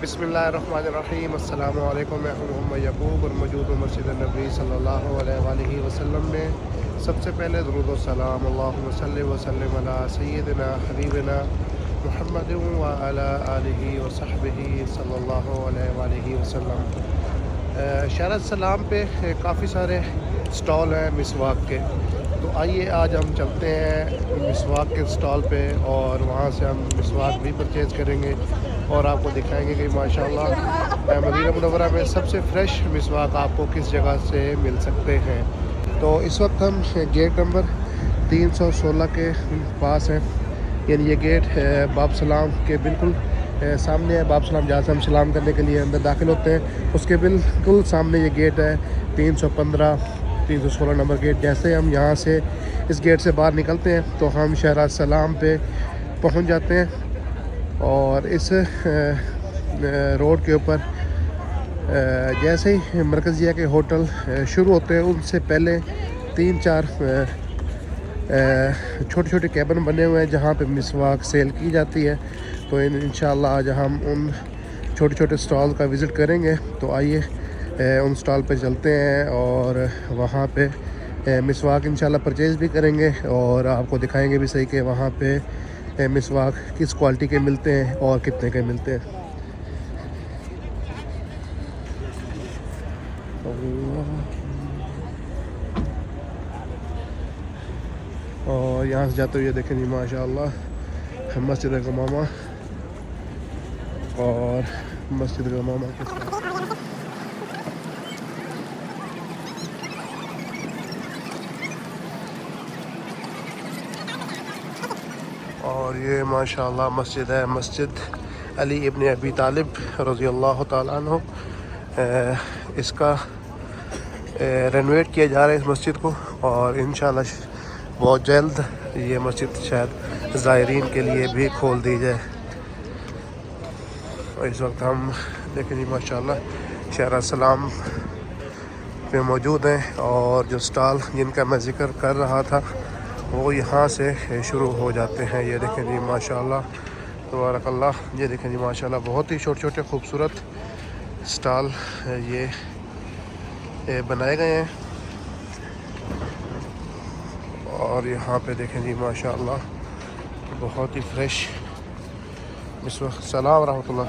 बिस्मिल्लाहिर्रहमानिर्रहीम अस्सलामु अलैकुम। मैं हूं मोहम्मद यकूब और मौजूद हूं मस्जिद नबी सल्लल्लाहु अलैहि वसल्लम में। सबसे पहले दुरूद व सलाम अल्लाहुम्मा सल्लि व सल्लिम अला सय्यिदिना हबीबिना मुहम्मद व अला आलिहि व सहबिहि सल्लल्लाहु अलैहि वसल्लम। शरत सलाम पे काफ़ी सारे स्टॉल हैं मिसवाक के, तो आइए आज हम चलते हैं मिसवाक के स्टॉल पे और वहाँ से हम मिसवाक भी परचेज़ करेंगे और आपको दिखाएंगे कि माशाल्लाह मदीना मुनव्वरा में सबसे फ़्रेश मिसवाक आपको किस जगह से मिल सकते हैं। तो इस वक्त हम गेट नंबर 316 के पास हैं, यानी ये गेट बाब सलाम के बिल्कुल सामने है। बाब सलाम जहाँ से हम सलाम करने के लिए अंदर दाखिल होते हैं उसके बिल्कुल सामने ये गेट है 316 नंबर गेट। जैसे हम यहाँ से इस गेट से बाहर निकलते हैं तो हम शहर सलाम पे पहुँच जाते हैं और इस रोड के ऊपर जैसे ही मरकज़िया के होटल शुरू होते हैं उनसे पहले 3-4 छोटे छोटे कैबिन बने हुए हैं जहाँ पे मिसवाक सेल की जाती है। तो इंशाल्लाह आज हम उन छोटे छोटे स्टॉल का विज़िट करेंगे। तो आइए उन स्टॉल पे चलते हैं और वहाँ पे मिसवाक इंशाल्लाह परचेज़ भी करेंगे और आपको दिखाएंगे भी सही कि वहाँ पे मिसवाक किस क्वालिटी के मिलते हैं और कितने के मिलते हैं। और यहाँ से जाते हुए देखें जी माशाअल्लाह मस्जिद गमामा और मस्जिद गमामा के साथ और ये माशाअल्लाह मस्जिद है, मस्जिद अली इब्न अबी तालिब रज़ी अल्लाह ताला अन्हु। इसका रेनोवेट किया जा रहा है इस मस्जिद को और इंशाल्लाह बहुत जल्द ये मस्जिद शायद ज़ायरीन के लिए भी खोल दी जाए। और इस वक्त हम देखें जी माशाल्लाह शहर सलाम पे मौजूद हैं और जो स्टॉल जिनका मैं ज़िक्र कर रहा था वो यहाँ से शुरू हो जाते हैं। ये देखें जी माशाल्लाह तबारकल्लाह, ये देखें जी माशाल्लाह बहुत ही छोटे छोटे खूबसूरत स्टॉल ये बनाए गए हैं। और यहाँ पे देखें जी माशाल्लाह बहुत ही फ्रेश सलाम रहमतुल्लाह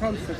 5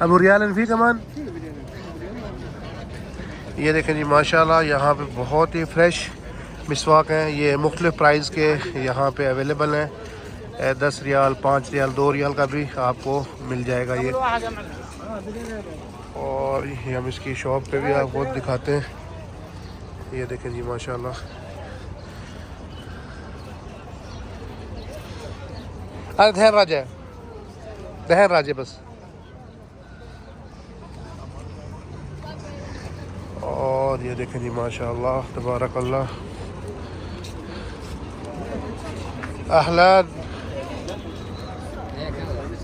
अबू रियालन फी कमान। ये देखें जी माशाल्लाह यहाँ पे बहुत ही फ्रेश मिसवाक हैं। ये मुख्तलिफ़ प्राइस के यहाँ पे अवेलेबल हैं। 10 रियाल, 5 रियाल, 2 रियाल का भी आपको मिल जाएगा ये। और ये हम इसकी शॉप पे भी आपको दिखाते हैं। ये देखें जी माशाल्लाह अरे दहन राजे बस। और ये देखें जी माशाल्लाह तबारकल्लाह। अहलन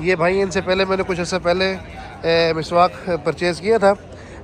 ये भाई इनसे पहले मैंने कुछ अर्सा पहले मिसवाक परचेज़ किया था।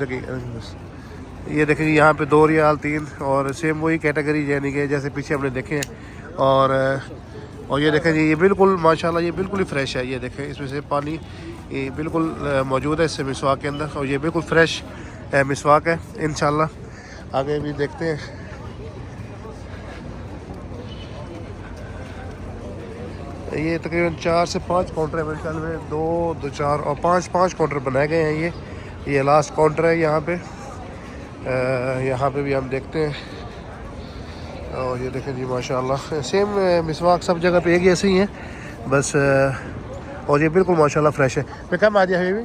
दकीक़ बस। ये देखें यहाँ पे 2 रियाल 3 और सेम वही कैटेगरी यानी कि जैसे पीछे हमने देखे हैं। और ये देखें जी ये बिल्कुल माशाल्लाह ये बिल्कुल ही फ्रेश है। ये देखें इसमें से पानी ये बिल्कुल मौजूद है इससे मिसवाक के अंदर और ये बिल्कुल फ्रेश मिसवाक है। इंशाल्लाह आगे भी देखते हैं। ये तकरीबन 4 से 5 काउंटर है मेरे ख्याल में, 2, 4 और 5 काउंटर बनाए गए हैं। ये लास्ट काउंटर है यहाँ पे। यहाँ पे भी हम देखते हैं। और ये देखें जी माशाल्लाह सेम मिसवाक सब जगह पे एक जैसे ही हैं बस। और ये बिल्कुल माशाल्लाह फ्रेश है। मैं कम आ जाए अभी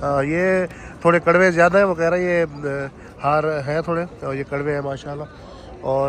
हाँ, ये थोड़े कड़वे ज़्यादा है, वो कह रहा है ये हार है थोड़े, और ये कड़वे हैं माशाल्लाह। और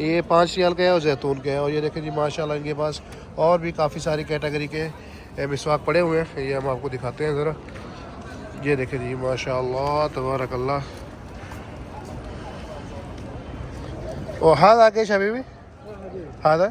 ये 5 रियाल का है और जैतून के है। और ये देखें जी माशाल्लाह इनके पास और भी काफ़ी सारी कैटेगरी के मिसवाक पड़े हुए हैं, ये हम आपको दिखाते हैं ज़रा। ये देखें जी माशाल्लाह तबारक अल्लाह। और हाथ आगेश अभी भी हाथ है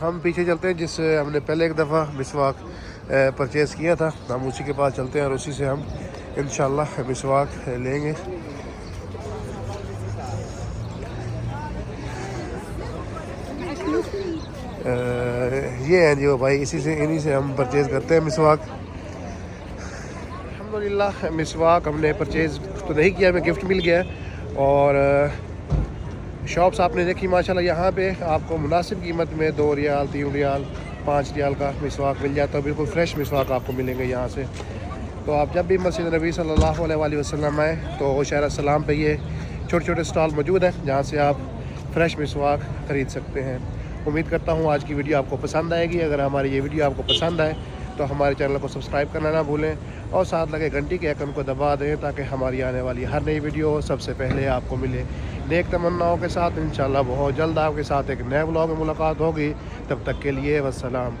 हम पीछे चलते हैं जिससे हमने पहले एक दफ़ा मिसवाक परचेज़ किया था, हम उसी के पास चलते हैं और उसी से हम इंशाल्लाह मिसवाक लेंगे। ये हैं जी वो भाई, इसी से इन्हीं से हम परचेज़ करते हैं मिसवाक। अल्हम्दुलिल्लाह मिसवाक हमने परचेज़ तो नहीं किया, हमें गिफ्ट मिल गया है। और शॉप्स आपने देखी माशाल्लाह, यहाँ पे आपको मुनासिब कीमत में 2 रियाल 3 रियाल 5 रियाल का मिसवाक मिल जाता है, बिल्कुल फ्रेश मिसवाक आपको मिलेंगे यहाँ से। तो आप जब भी मस्जिद नबी सल्लल्लाहु अलैहि वसल्लम आए तो शहर सलाम पे ये छोटे छोटे स्टॉल मौजूद हैं जहाँ से आप फ्रेश मिसवाक ख़रीद सकते हैं। उम्मीद करता हूँ आज की वीडियो आपको पसंद आएगी। अगर हमारी ये वीडियो आपको पसंद आए तो हमारे चैनल को सब्सक्राइब करना ना भूलें और साथ लगे घंटी के आइकन को दबा दें ताकि हमारी आने वाली हर नई वीडियो सबसे पहले आपको मिले। नेक तमन्नाओं के साथ इंशाल्लाह बहुत जल्द आपके साथ एक नए व्लॉग में मुलाकात होगी। तब तक के लिए वस्सलाम।